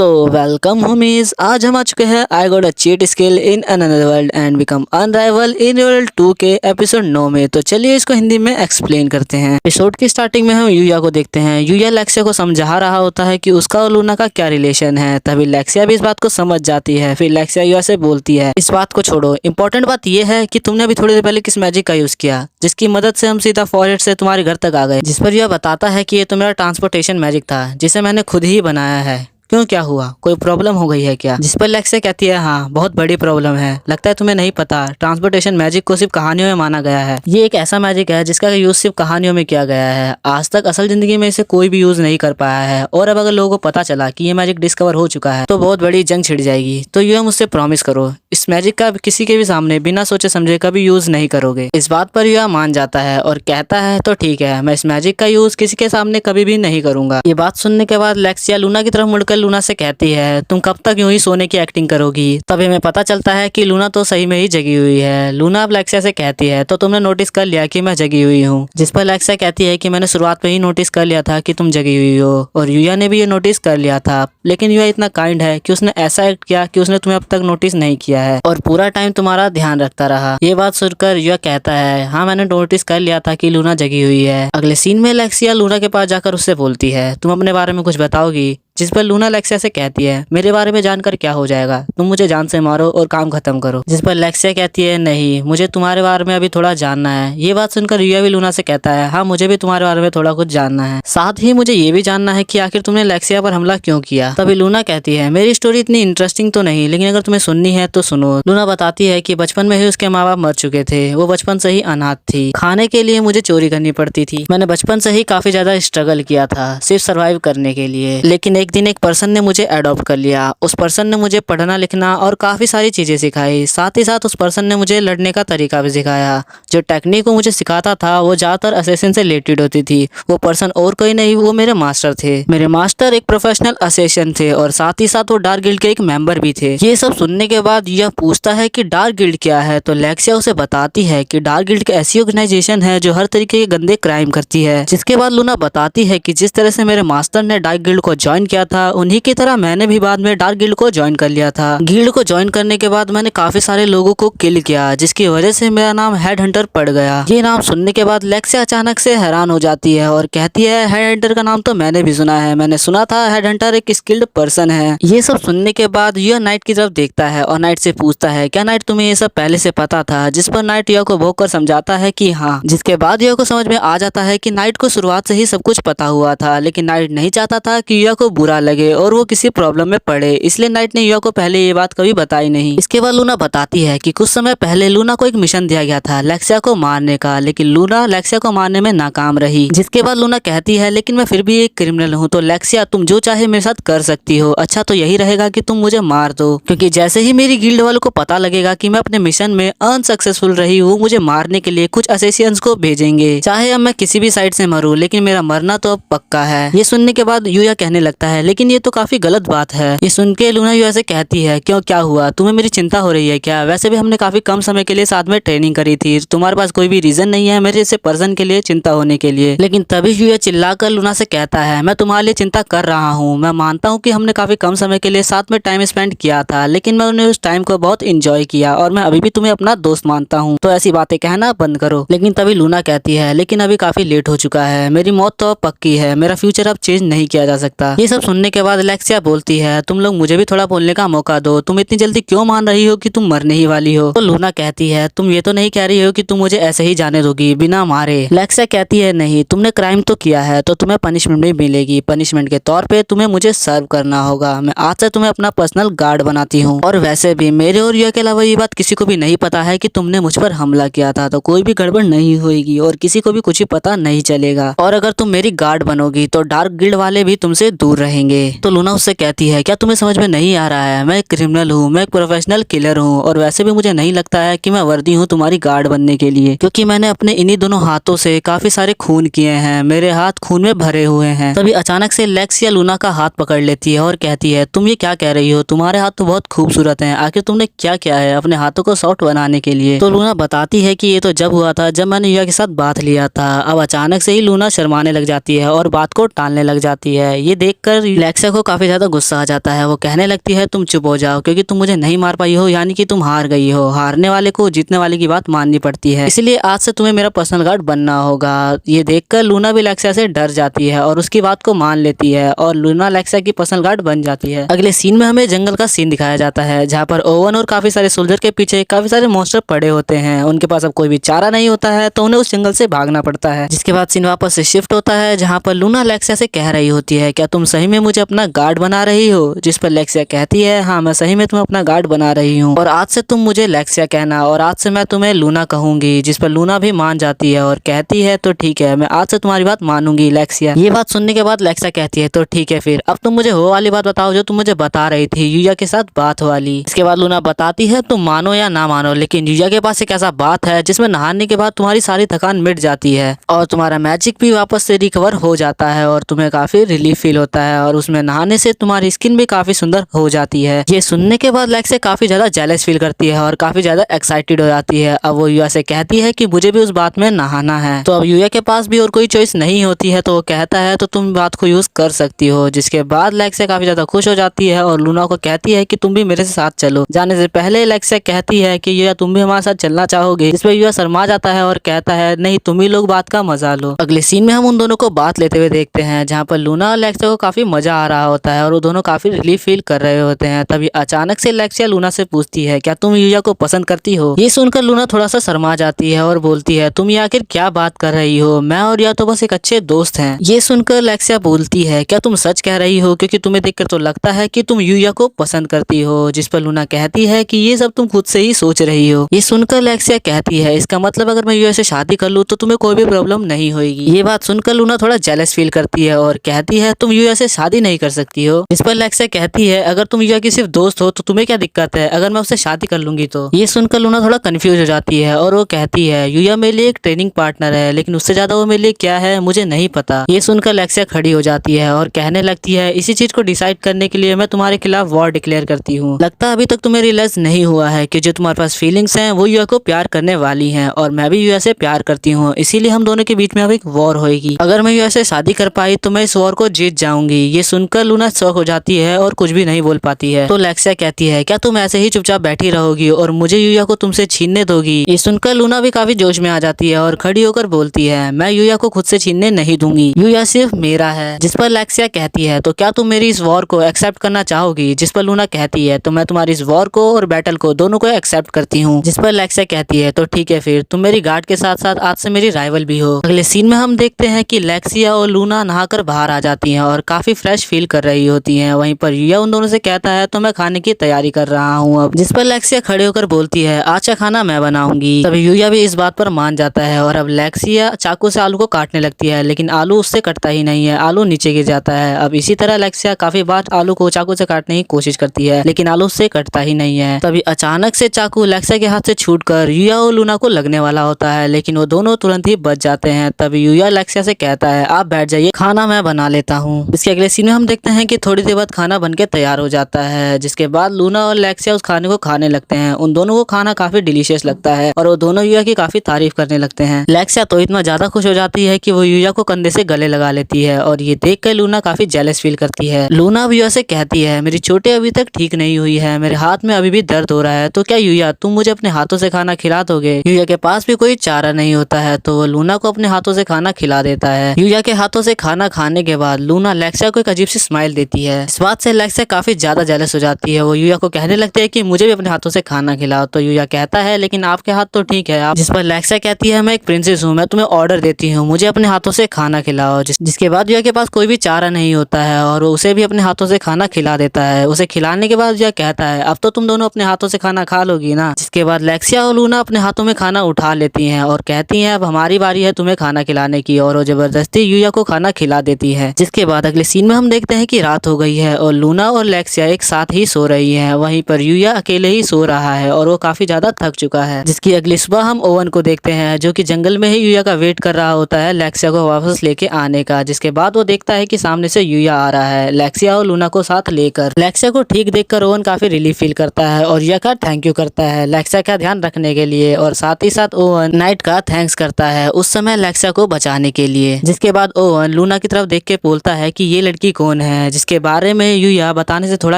So welcome homies. आज हम आ चुके हैं I got a cheat skill in another world and become unrivalled in world 2 के एपिसोड 9 में। तो चलिए इसको हिंदी में एक्सप्लेन करते हैं। एपिसोड की स्टार्टिंग में हम यूया को देखते हैं। यूया लेक्सिया को समझा रहा होता है कि उसका और लूना का क्या रिलेशन है। तभी लेक्सिया भी इस बात को समझ जाती है। फिर लेक्सिया यूया से बोलती है इस बात को छोड़ो, इंपॉर्टेंट बात यह है कि तुमने अभी थोड़ी देर पहले किस मैजिक का यूज किया जिसकी मदद से हम सीधा फॉरेस्ट से तुम्हारे घर तक आ गए। जिस पर यह बताता है कि ये तो मेरा ट्रांसपोर्टेशन मैजिक था जिसे मैंने खुद ही बनाया है। क्यों, क्या हुआ, कोई प्रॉब्लम हो गई है क्या? जिस पर लेक्सिया कहती है हाँ बहुत बड़ी प्रॉब्लम है। लगता है तुम्हें नहीं पता, ट्रांसपोर्टेशन मैजिक को सिर्फ कहानियों में माना गया है। ये एक ऐसा मैजिक है जिसका यूज सिर्फ कहानियों में किया गया है। आज तक असल जिंदगी में इसे कोई भी यूज नहीं कर पाया है। और अब अगर लोगों को पता चला कि ये मैजिक डिस्कवर हो चुका है तो बहुत बड़ी जंग छिड़ जाएगी। तो ये मुझसे प्रॉमिस करो इस मैजिक का किसी के भी सामने बिना सोचे समझे कभी यूज नहीं करोगे। इस बात पर यह मान जाता है और कहता है तो ठीक है, मैं इस मैजिक का यूज किसी के सामने कभी भी नहीं करूंगा। ये बात सुनने के बाद लेक्सिया लूना की तरफ मुड़कर लूना से कहती है तुम कब तक यूं ही सोने की एक्टिंग करोगी? तभी हमें पता चलता है कि लूना तो सही में ही जगी हुई है। लूना अब लेक्सिया से कहती है तो तुमने नोटिस कर लिया कि मैं जगी हुई हूँ? जिस पर लेक्सिया कहती है कि मैंने शुरुआत में ही नोटिस कर लिया था कि तुम जगी हुई हो और यूया ने भी ये नोटिस कर लिया था। लेकिन यूया इतना काइंड है कि उसने ऐसा एक्ट किया कि उसने तुम्हें अब तक नोटिस नहीं किया है और पूरा टाइम तुम्हारा ध्यान रखता रहा। ये बात सुनकर यूया कहता है हाँ मैंने नोटिस कर लिया था कि लूना जगी हुई है। अगले सीन में लेक्सिया लूना के पास जाकर उससे बोलती है तुम अपने बारे में कुछ बताओगी? जिस पर लूना लेक्सिया से कहती है मेरे बारे में जानकर क्या हो जाएगा, तुम मुझे जान से मारो और काम खत्म करो। जिस पर लेक्सिया कहती है नहीं, मुझे तुम्हारे बारे में अभी थोड़ा जानना है। ये बात सुनकर यूया भी लूना से कहता है हाँ मुझे भी तुम्हारे बारे में थोड़ा कुछ जानना है, साथ ही मुझे ये भी जानना है कि आखिर तुमने लेक्सिया पर हमला क्यों किया। तभी लूना कहती है मेरी स्टोरी इतनी इंटरेस्टिंग तो नहीं, लेकिन अगर तुम्हें सुननी है तो सुनो। लूना बताती है कि बचपन में ही उसके माँ बाप मर चुके थे, वो बचपन से ही अनाथ थी, खाने के लिए मुझे चोरी करनी पड़ती थी। मैंने बचपन से ही काफी ज्यादा स्ट्रगल किया था सिर्फ सर्वाइव करने के लिए। लेकिन एक दिन एक पर्सन ने मुझे अडॉप्ट कर लिया। उस पर्सन ने मुझे पढ़ना लिखना और काफी सारी चीजें सिखाई। साथ ही साथ उस पर्सन ने मुझे लड़ने का तरीका भी सिखाया। जो टेक्निक वो मुझे सिखाता था वो ज्यादातर असैसिन से रिलेटेड होती थी। वो पर्सन और कोई नहीं, वो मेरे मास्टर थे। मेरे मास्टर एक प्रोफेशनल असैसिन थे और साथ ही साथ वो डार्क गिल्ड के एक मेंबर भी थे। ये सब सुनने के बाद यह पूछता है कि डार्क गिल्ड क्या है। तो लेक्सिया उसे बताती है कि डार्क गिल्ड एक ऐसी ऑर्गेनाइजेशन है जो हर तरीके के गंदे क्राइम करती है। जिसके बाद लूना बताती है कि जिस तरह से मेरे मास्टर ने डार्क गिल्ड को ज्वाइन किया था उन्हीं की तरह मैंने भी बाद में डार्क गिल्ड को ज्वाइन कर लिया था। गिल्ड को ज्वाइन करने के बाद मैंने काफी सारे लोगों को किल किया जिसकी वजह से मेरा नाम हेड हंटर पड़ गया। ये नाम सुनने के बाद लेक्सिया अचानक से हैरान हो जाती है और कहती है हेड हंटर का नाम तो मैंने भी सुना है, मैंने सुना था हेड हंटर एक स्किल्ड पर्सन है। ये सब सुनने के बाद यह नाइट की तरफ देखता है और नाइट से पूछता है क्या नाइट तुम्हें ये सब पहले से पता था? जिस पर नाइट यह को भोंक कर समझाता है कि हाँ। जिसके बाद यह को समझ में आ जाता है कि नाइट को शुरुआत से ही सब कुछ पता हुआ था, लेकिन नाइट नहीं चाहता था कि यह को बुरा लगे और वो किसी प्रॉब्लम में पड़े, इसलिए नाइट ने यूया को पहले ये बात कभी बताई नहीं। इसके बाद लूना बताती है कि कुछ समय पहले लूना को एक मिशन दिया गया था लेक्सिया को मारने का, लेकिन लूना लेक्सिया को मारने में नाकाम रही। जिसके बाद लूना कहती है लेकिन मैं फिर भी एक क्रिमिनल हूँ, तो लेक्सिया तुम जो चाहे मेरे साथ कर सकती हो। अच्छा तो यही रहेगा कि तुम मुझे मार दो, क्योंकि जैसे ही मेरी गिल्ड वालों को पता लगेगा कि मैं अपने मिशन में अनसक्सेसफुल रही हूँ, मुझे मारने के लिए कुछ असैसियंस को भेजेंगे। चाहे अब मैं किसी भी साइड से मरूं, लेकिन मेरा मरना तो अब पक्का है। ये सुनने के बाद यूया कहने लगता है लेकिन ये तो काफी गलत बात है। ये सुन के लूना यूया से कहती है क्यों, क्या हुआ, तुम्हें मेरी चिंता हो रही है क्या? वैसे भी हमने काफी कम समय के लिए साथ में ट्रेनिंग करी थी, तुम्हारे पास कोई भी रीजन नहीं है मेरे जैसे पर्सन के लिए चिंता होने के लिए। लेकिन तभी यूया चिल्लाकर लूना से कहता है मैं तुम्हारे लिए चिंता कर रहा हूँ। मैं मानता हूँ कि हमने काफी कम समय के लिए साथ में टाइम स्पेंड किया था, लेकिन मैंने उस टाइम को बहुत इंजॉय किया और मैं अभी भी तुम्हें अपना दोस्त मानता हूँ, तो ऐसी बातें कहना बंद करो। लेकिन तभी लूना कहती है लेकिन अभी काफी लेट हो चुका है, मेरी मौत तो अब पक्की है, मेरा फ्यूचर अब चेंज नहीं किया जा सकता। ये सब सुनने के बाद लेक्सिया बोलती है तुम लोग मुझे भी थोड़ा बोलने का मौका दो, तुम इतनी जल्दी क्यों मान रही हो कि तुम मरने ही वाली हो? तो लूना कहती है तुम ये तो नहीं कह रही हो कि तुम मुझे ऐसे ही जाने दोगी बिना मारे? लेक्सिया कहती है नहीं, तुमने क्राइम तो किया है तो तुम्हें पनिशमेंट भी मिलेगी। पनिशमेंट के तौर पे तुम्हें मुझे सर्व करना होगा। मैं आज से तुम्हें अपना पर्सनल गार्ड बनाती हूँ और वैसे भी मेरे और यूया के अलावा ये बात किसी को भी नहीं पता है कि तुमने मुझ पर हमला किया था, तो कोई भी गड़बड़ नहीं होगी और किसी को भी कुछ ही पता नहीं चलेगा। और अगर तुम मेरी गार्ड बनोगी तो डार्क गिल्ड वाले भी तुमसे दूर रहेंगे। तो लूना उससे कहती है क्या तुम्हें समझ में नहीं आ रहा है, मैं एक क्रिमिनल हूँ, मैं एक प्रोफेशनल किलर हूँ और वैसे भी मुझे नहीं लगता है कि मैं वर्दी हूँ तुम्हारी गार्ड बनने के लिए, क्योंकि मैंने अपने इन्हीं दोनों हाथों से काफी सारे खून किए हैं, मेरे हाथ खून में भरे हुए हैं। तभी अचानक से लेक्सिया लूना का हाथ पकड़ लेती है और कहती है तुम ये क्या कह रही हो, तुम्हारे हाथ तो बहुत खूबसूरत हैं, आखिर तुमने क्या किया है अपने हाथों को सॉफ्ट बनाने के लिए? तो लूना बताती है कि ये तो जब हुआ था जब मैंने यूया के साथ बात लिया था। अब अचानक से ही लूना शर्माने लग जाती है और बात को टालने लग जाती है। ये देखकर सुनकर लेक्सिया को काफी ज्यादा गुस्सा आ जाता है। वो कहने लगती है तुम चुप हो जाओ, क्योंकि तुम मुझे नहीं मार पाई हो यानी कि तुम हार गई हो। हारने वाले को जीतने वाले की बात माननी पड़ती है, इसलिए आज से तुम्हें मेरा पर्सनल गार्ड बनना होगा। ये देखकर लूना भी लेक्सिया से डर जाती है और उसकी बात को मान लेती है और लूना लेक्सिया की पर्सनल गार्ड बन जाती है। अगले सीन में हमें जंगल का सीन दिखाया जाता है, जहाँ पर ओवन और काफी सारे सोल्जर के पीछे काफी सारे मॉन्स्टर पड़े होते हैं। उनके पास अब कोई भी चारा नहीं होता है, तो उन्हें उस जंगल से भागना पड़ता है। जिसके बाद सीन वापस से शिफ्ट होता है, जहाँ पर लूना लेक्सिया से कह रही होती है क्या तुम सही में मुझे अपना गार्ड बना रही हो। जिस पर लेक्सिया कहती है हाँ मैं सही में तुम्हें अपना गार्ड बना रही हूँ, और आज से तुम मुझे लेक्सिया कहना और आज से मैं तुम्हें लूना कहूंगी। जिस पर लूना भी मान जाती है और कहती है तो ठीक है, मैं आज से तुम्हारी बात मानूंगी लेक्सिया। ये बात सुनने के बाद लेक्सिया कहती है तो ठीक है फिर अब तुम मुझे वो वाली बात बताओ जो तुम मुझे बता रही थी यूया के साथ बात वाली। इसके बाद लूना बताती है तुम मानो या ना मानो, लेकिन यूया के पास एक ऐसा बात है जिसमें नहाने के बाद तुम्हारी सारी थकान मिट जाती है और तुम्हारा मैजिक भी वापस से रिकवर हो जाता है और तुम्हें काफी रिलीफ फील होता है, और उसमें नहाने से तुम्हारी स्किन भी काफी सुंदर हो जाती है। ये सुनने के बाद लेक्सिया काफी ज्यादा जेलस फील करती है और काफी ज्यादा एक्साइटेड हो जाती है। अब वो यूया से कहती है कि मुझे भी उस बात में नहाना है। तो अब यूया के पास भी और कोई चॉइस नहीं होती है, तो वो कहता है तो तुम बात को यूज कर सकती हो। जिसके बाद लेक्सिया काफी ज्यादा खुश हो जाती है और लूना को कहती है कि तुम भी मेरे साथ चलो। जाने से पहले लेक्सिया कहती है कि यूया तुम भी हमारे साथ चलना चाहोगे। जिस पर यूया शर्मा जाता है और कहता है नहीं तुम ही लोग बात का मजा लो। अगले सीन में हम उन दोनों को बात लेते हुए देखते हैं, जहाँ पर लूना और लेक्सिया को काफी मजा आ रहा होता है और वो दोनों काफी रिलीफ फील कर रहे होते हैं। तभी अचानक से लेक्सिया लूना से पूछती है क्या तुम यूया को पसंद करती हो। ये सुनकर लूना थोड़ा सा शर्मा जाती है और बोलती है तुम ये आखिर क्या बात कर रही हो, मैं और यूया तो बस एक अच्छे दोस्त हैं। ये सुनकर लेक्सिया बोलती है क्या तुम सच कह रही हो, क्योंकि तुम्हें देखकर तो लगता है कि तुम यूया को पसंद करती हो। जिस पर लूना कहती है कि ये सब तुम खुद से ही सोच रही हो। ये सुनकर लेक्सिया कहती है इसका मतलब अगर मैं यूया से शादी कर लूँ तो तुम्हें कोई भी प्रॉब्लम नहीं होगी। ये बात सुनकर लूना थोड़ा जेलस फील करती है और कहती है तुम यूया से शादी नहीं कर सकती हो। इस पर लेक्सिया कहती है अगर तुम यूया की सिर्फ दोस्त हो तो तुम्हें क्या दिक्कत है अगर मैं उससे शादी कर लूंगी तो। ये सुनकर लूना थोड़ा कंफ्यूज हो जाती है और वो कहती है यूया मेरे लिए एक ट्रेनिंग पार्टनर है, लेकिन उससे ज्यादा वो मेरे लिए क्या है मुझे नहीं पता। ये सुनकर लेक्सिया खड़ी हो जाती है और कहने लगती है इसी चीज को डिसाइड करने के लिए मैं तुम्हारे खिलाफ वॉर डिक्लेयर करती हूँ। लगता है अभी तक तुम्हें रियलाइज नहीं हुआ है कि जो तुम्हारे पास फीलिंग्स हैं वो यूया को प्यार करने वाली हैं और मैं भी यूया से प्यार करती हूँ, इसीलिए हम दोनों के बीच में अब एक वॉर होगी। अगर मैं यूया से शादी कर पाई तो मैं इस वॉर को जीत जाऊंगी। ये सुनकर लूना शॉक हो जाती है और कुछ भी नहीं बोल पाती है। तो लेक्सिया कहती है क्या तुम ऐसे ही चुपचाप बैठी रहोगी और मुझे यूया को तुमसे छीनने दोगी। ये सुनकर लूना भी काफी जोश में आ जाती है और खड़ी होकर बोलती है मैं यूया को खुद से छीनने नहीं दूंगी, यूया सिर्फ मेरा है। जिस पर लेक्सिया कहती है तो क्या तुम मेरी इस वॉर को एक्सेप्ट करना चाहोगी। जिस पर लूना कहती है तो मैं तुम्हारी इस वॉर को और बैटल को दोनों को एक्सेप्ट करती हूँ। जिस पर लेक्सिया कहती है तो ठीक है फिर तुम मेरी गार्ड के साथ साथ आज से मेरी राइवल भी हो। अगले सीन में हम देखते हैं कि लेक्सिया और लूना नहाकर बाहर आ जाती हैं और काफी फ्रेश फील कर रही होती हैं। वहीं पर यूया उन दोनों से कहता है तो मैं खाने की तैयारी कर रहा हूँ अब। जिस पर लेक्सिया खड़े होकर बोलती है आज का खाना मैं बनाऊंगी। तभी यूया भी इस बात पर मान जाता है और अब लेक्सिया चाकू से आलू को काटने लगती है, लेकिन आलू उससे कटता ही नहीं है, आलू नीचे गिर जाता है। अब इसी तरह लेक्सिया काफी बार आलू को चाकू से काटने की कोशिश करती है, लेकिन आलू उससे कटता ही नहीं है। तभी अचानक से चाकू लेक्सिया के हाथ से छूटकर यूया और लूना को लगने वाला होता है, लेकिन वो दोनों तुरंत ही बच जाते हैं। तभी यूया लेक्सिया से कहता है आप बैठ जाइए, खाना मैं बना लेता हूँ। इसके अगले सीन में हम देखते हैं कि थोड़ी देर बाद खाना बनके तैयार हो जाता है, जिसके बाद लूना और लेक्सिया उस खाने को खाने लगते हैं। उन दोनों को खाना काफी डिलीशियस लगता है और वो दोनों यूया की काफी तारीफ करने लगते हैं। लेक्सिया तो इतना ज्यादा खुश हो जाती है कि वो यूया को कंधे से गले लगा लेती है और ये देख कर लूना काफी जेलस फील करती है। लूना अब यूया से कहती है मेरी चोटें अभी तक ठीक नहीं हुई है, मेरे हाथ में अभी भी दर्द हो रहा है, तो क्या यूया तुम मुझे अपने हाथों से खाना खिला दोगे। यूया के पास भी कोई चारा नहीं होता है, तो वो लूना को अपने हाथों से खाना खिला देता है। यूया के हाथों से खाना खाने के बाद लूना लेक्सिया को एक अजीब सी स्माइल देती है। इस बात से लेक्सिया काफी ज्यादा जेलस हो जाती है। वो यूया को कहने लगती है कि मुझे भी अपने हाथों से खाना खिलाओ। तो यूया कहता है लेकिन आपके हाथ तो ठीक है आप। जिस पर लेक्सिया कहती है मैं एक प्रिंसेस हूँ, मैं तुम्हें ऑर्डर देती हूँ, मुझे अपने हाथों से खाना खिलाओ। जिसके बाद यूया के पास कोई भी चारा नहीं होता है और वो उसे भी अपने हाथों से खाना खिला देता है। उसे खिलाने के बाद यूया कहता है अब तो तुम दोनों अपने हाथों से खाना खा लोगी ना। जिसके बाद लेक्सिया और लूना अपने हाथों में खाना उठा लेती हैं और कहती हैं अब हमारी बारी है तुम्हें खाना खिलाने की, और वो जबरदस्ती यूया को खाना खिला देती है। जिसके बाद अगले सीन में हम देखते हैं कि रात हो गई है और लूना और लेक्सिया एक साथ ही सो रही है। वहीं पर यूया अकेले ही सो रहा है और वो काफी ज्यादा थक चुका है। जिसकी अगली सुबह हम ओवन को देखते हैं जो कि जंगल में ही यूया का वेट कर रहा होता है लेक्सिया को वापस लेके आने का। जिसके बाद वो देखता है कि सामने से यूया आ रहा है लेक्सिया और लूना को साथ लेकर। लेक्सिया को ठीक देखकर ओवन काफी रिलीफ फील करता है और यूया का थैंक यू करता है लेक्सिया का ध्यान रखने के लिए, और साथ ही साथ ओवन नाइट का थैंक्स करता है उस समय लेक्सिया को बचाने के लिए। जिसके बाद ओवन लूना की तरफ देख के बोलता है कि ये लड़की कौन है जिसके बारे में यूया बताने से थोड़ा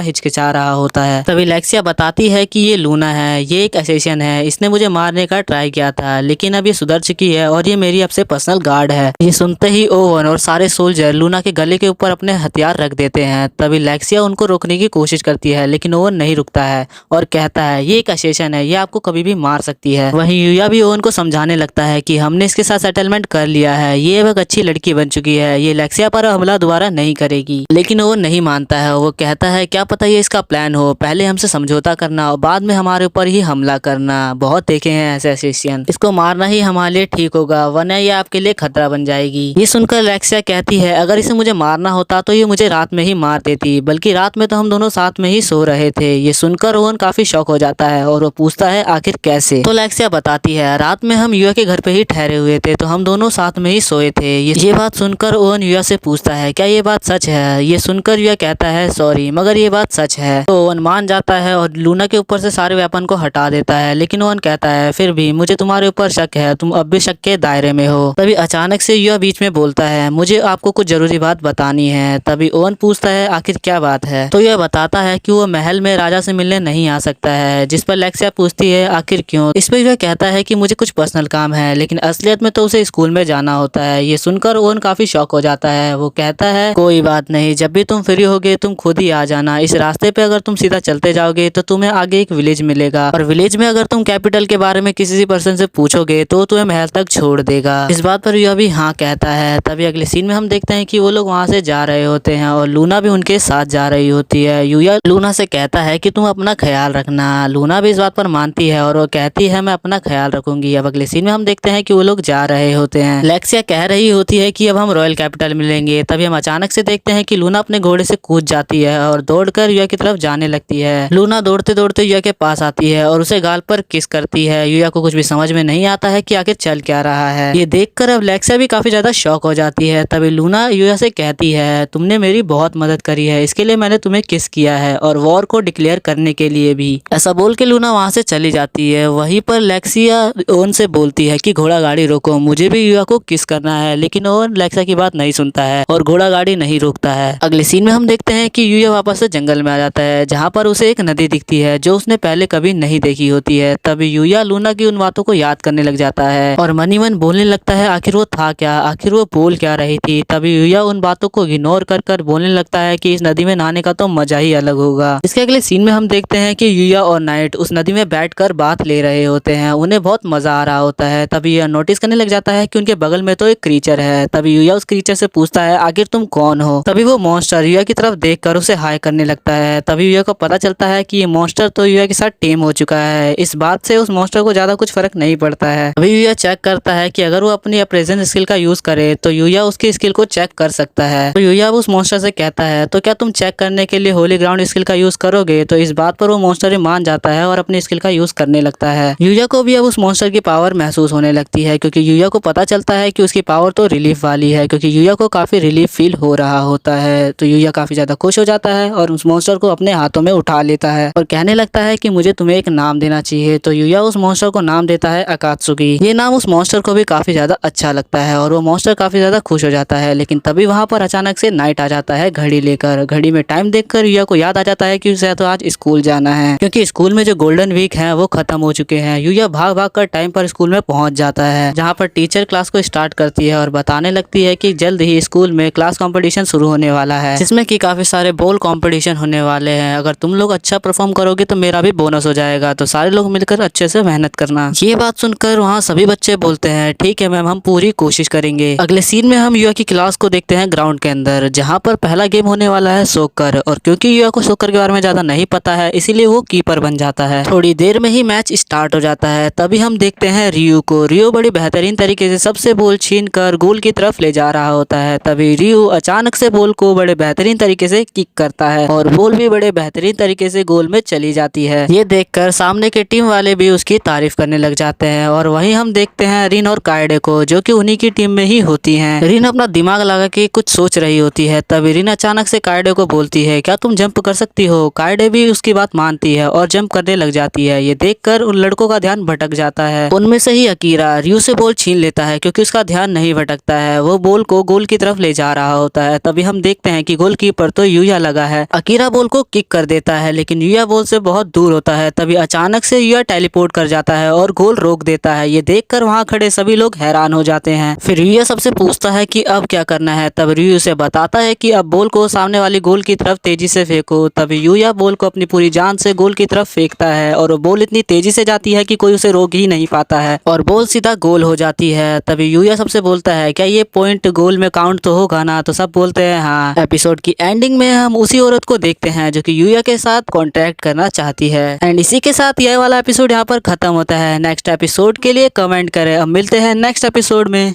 हिचकिचा रहा होता है। तभी लेक्सिया बताती है कि ये लूना है, ये एक असैसिन है, इसने मुझे मारने का ट्राई किया था लेकिन अब ये सुधर चुकी है और ये मेरी अब से पर्सनल गार्ड है। ये सुनते ही ओवन और सारे सोल्जर लूना के गले के ऊपर अपने हथियार रख देते हैं। तभी लेक्सिया उनको रोकने की कोशिश करती है लेकिन ओवन नहीं रुकता है और कहता है ये एक असैसिन है, ये आपको कभी भी मार सकती है। वहीं यूया भी ओवन को समझाने लगता है कि हमने इसके साथ सेटलमेंट कर लिया है, ये अब एक अच्छी लड़की बन चुकी है, ये लेक्सिया पर हमला दोबारा नहीं करेगी। लेकिन ओवन नहीं मानता है। वो कहता है क्या पता ये इसका प्लान हो, पहले हमसे समझौता करना और बाद में हमारे ऊपर ही हमला करना। बहुत देखे हैं ऐसे असैसिन, इसको मारना ही हमारे लिए ठीक होगा वरना ये आपके लिए खतरा बन जाएगी। ये सुनकर लेक्सिया कहती है अगर इसे मुझे मारना होता तो ये मुझे रात में ही मार देती, बल्कि रात में तो हम दोनों साथ में ही सो रहे थे। ये सुनकर ओवन काफी शॉक हो जाता है और वो पूछता है आखिर कैसे। तो लेक्सिया बताती है रात में हम यूया के घर पे ही ठहरे हुए थे तो हम दोनों साथ में ही सोए थे। ये बात सुनकर ओवन यूया से पूछता है क्या ये बात सच है। ये सुनकर यूया कहता है सॉरी मगर ये बात सच है। तो ओवन मान जाता है और लूना के ऊपर से सारे वेपन को हटा देता है। लेकिन ओवन कहता है फिर भी मुझे तुम्हारे ऊपर शक है, तुम अब भी शक के दायरे में हो। तभी अचानक से यूया बीच में बोलता है मुझे आपको कुछ जरूरी बात बतानी है। तभी ओवन पूछता है आखिर क्या बात है। तो यह बताता है कि वो महल में राजा से मिलने नहीं आ सकता है। जिस पर लेक्सिया पूछती है आखिर क्यों। इस पर यह कहता है कि मुझे कुछ पर्सनल काम है लेकिन असलियत में तो उसे स्कूल में जाना होता है। ये सुनकर ओवन काफी शॉक हो जाता है। वो कहता है कोई बात नहीं, जब भी तुम फ्री होगे तुम खुद ही आ जाना। इस रास्ते पे अगर तुम सीधा चलते जाओगे तो तुम्हें आगे एक विलेज मिलेगा और विलेज में अगर तुम कैपिटल के बारे में किसी पर्सन से पूछोगे तो तुम्हें महल तक छोड़ देगा। इस बात पर यह भी हाँ कहता है। तभी अगले सीन में हम देखते हैं कि वो लोग वहाँ से जा रहे होते हैं और लूना भी उनके साथ जा रही होती है। यूया लूना से कहता है कि तुम अपना ख्याल रखना। लूना भी इस बात पर मानती है और वो कहती है मैं अपना ख्याल रखूंगी। अब अगले सीन में हम देखते हैं कि वो लोग जा रहे होते हैं। लेक्सिया कह रही होती है कि अब हम रॉयल कैपिटल मिलेंगे। तभी हम अचानक से देखते हैं कि लूना अपने घोड़े से कूद जाती है और दौड़कर यूया की तरफ जाने लगती है। लूना दौड़ते दौड़ते यूया के पास आती है और उसे गाल पर किस करती है। यूया को कुछ भी समझ में नहीं आता है कि आखिर चल क्या रहा है। ये देखकर अब लेक्सिया भी काफी ज्यादा शॉक हो जाती है। तभी लूना यूया से कहती है तुमने मेरी बहुत मदद करी है, इसके लिए मैंने तुम्हें किस किया है और वॉर को डिक्लेयर करने के लिए भी। ऐसा बोल के लूना वहाँ से चली जाती है। वहीं पर लेक्सिया ओवन से बोलती है कि घोड़ा गाड़ी रोको, मुझे भी यूया को किस करना है। लेकिन ओवन लेक्सिया की बात नहीं सुनता है और घोड़ा गाड़ी नहीं रोकता है। अगले सीन में हम देखते हैं कि यूया वापस से जंगल में आ जाता है जहाँ पर उसे एक नदी दिखती है जो उसने पहले कभी नहीं देखी होती है। तभी यूया लूना की उन बातों को याद करने लग जाता है और मन ही मन बोलने लगता है आखिर वो था क्या, आखिर वो बोल क्या रही थी। तभी यूया उन बातों को इग्नोर कर बोलने लगता है कि इस नदी में नहाने का तो मजा ही अलग होगा। इसके अगले सीन में हम देखते हैं कि यूया और नाइट उस नदी में बैठकर बात ले रहे होते हैं। उन्हें बहुत मजा आ रहा होता है। तभी यह नोटिस करने लग जाता है कि उनके बगल में तो एक क्रीचर है। तभी यूया उस क्रीचर से पूछता है आखिर तुम कौन हो। तभी वो मॉन्स्टर यूया की तरफ देखकर उसे हाय करने लगता है। तभी यूया को पता चलता है कि ये मॉन्स्टर तो यूया के साथ टेम हो चुका है। इस बात से उस मॉन्स्टर को ज्यादा कुछ फर्क नहीं पड़ता है। अभी यूया चेक करता है कि अगर वो अपनी अप्रेजेंस स्किल का यूज करे तो यूया उसकी स्किल को चेक कर सकता है। तो यूया उस मॉन्स्टर से कहता है तो क्या तुम चेक करने के लिए होली ग्राउंड स्किल का यूज करोगे। तो इस बात पर वो मॉन्स्टर मान जाता है और अपनी स्किल का यूज करने लगता है। यूया को भी अब उस मॉन्स्टर की पावर महसूस होने लगती है क्योंकि यूया को पता चलता है कि उसकी पावर तो रिलीफ वाली है, क्योंकि यूया को काफी रिलीफ फील हो रहा होता है। तो यूया काफी ज्यादा खुश हो जाता है और उस मॉन्स्टर को अपने हाथों में उठा लेता है और कहने लगता है कि मुझे तुम्हें एक नाम देना चाहिए। तो यूया उस मॉन्स्टर को नाम देता है अकात्सुकी। ये नाम उस मॉन्स्टर को भी काफी ज्यादा अच्छा लगता है और वो मॉन्स्टर काफी ज्यादा खुश हो जाता है। लेकिन तभी वहाँ पर अचानक से नाइट आ जाता है घड़ी लेकर। घड़ी में टाइम देखकर यूया को याद आ जाता है कि उसे तो आज स्कूल जाना है, क्योंकि स्कूल में जो गोल्डन वीक है वो खत्म हो चुके हैं। यूया भाग भाग कर टाइम पर स्कूल में पहुंच जाता है जहाँ पर टीचर क्लास को स्टार्ट करती है और बताने लगती है कि जल्द ही स्कूल में क्लास कंपटीशन शुरू होने वाला है, जिसमें कि काफी सारे बॉल कंपटीशन होने वाले हैं। अगर तुम लोग अच्छा परफॉर्म करोगे तो मेरा भी बोनस हो जाएगा, तो सारे लोग मिलकर अच्छे से मेहनत करना। ये बात सुनकर वहाँ सभी बच्चे बोलते हैं ठीक है मैम, हम पूरी कोशिश करेंगे। अगले सीन में हम यूया की क्लास को देखते हैं ग्राउंड के अंदर, जहाँ पर पहला गेम होने वाला है सोकर। और क्योंकि यूया को सोकर के बारे में ज्यादा नहीं पता है इसीलिए वो कीपर बन जाता है। थोड़ी देर में ही मैच स्टार्ट हो जाता है। तभी हम देखते हैं रियो को। रियो बड़ी बेहतरीन तरीके से सबसे बॉल छीन कर गोल की तरफ ले जा रहा होता है। तभी रियो अचानक से बॉल को बड़े बेहतरीन तरीके से किक करता है और बॉल भी बड़े बेहतरीन तरीके से गोल में चली जाती है। ये देखकर सामने के टीम वाले भी उसकी तारीफ करने लग जाते हैं। और वहीं हम देखते हैं रिन और कायडे को, जो कि उन्हीं की टीम में ही होती हैं। रिन अपना दिमाग लगा के कुछ सोच रही होती है। तभी रिन अचानक से कायडे को बोलती है क्या तुम जंप कर सकती हो। कायडे भी उसकी बात मानती है और जंप करने लग जाती है। ये देखकर उन लड़कों का ध्यान भटक जाता है। उनमें से ही अकीरा रियो से बॉल छीन लेता है क्योंकि उसका ध्यान नहीं भटकता है। वो बॉल को गोल की तरफ ले जा रहा होता है है। तभी हम देखते हैं कि गोलकीपर तो यूया लगा है। अकीरा बॉल को किक कर देता है लेकिन यूया बॉल से बहुत दूर होता है। तभी अचानक से यूया टेलीपोर्ट कर जाता है और गोल रोक देता है। ये देखकर वहाँ खड़े सभी लोग हैरान हो जाते हैं। फिर यूया सबसे पूछता है कि अब क्या करना है। तब यूया उसे बताता है कि अब बॉल को सामने वाली गोल की तरफ तेजी से फेंको। तभी यूया बॉल को अपनी पूरी जान से गोल की तरफ फेंकता है और बॉल इतनी तेजी से जाती है कि कोई उसे रोक ही नहीं पाता है और बॉल सीधा गोल हो जाती है। तभी यूया सबसे बोलता है क्या ये पॉइंट गोल में काउंट तो होगा ना। तो सब बोलते हैं हाँ। एपिसोड की एंडिंग में हम उसी औरत को देखते हैं जो कि यूया के साथ कॉन्ट्रैक्ट करना चाहती है। एंड इसी के साथ यह वाला एपिसोड यहाँ पर खत्म होता है। नेक्स्ट एपिसोड के लिए कमेंट करें। अब मिलते हैं नेक्स्ट एपिसोड में।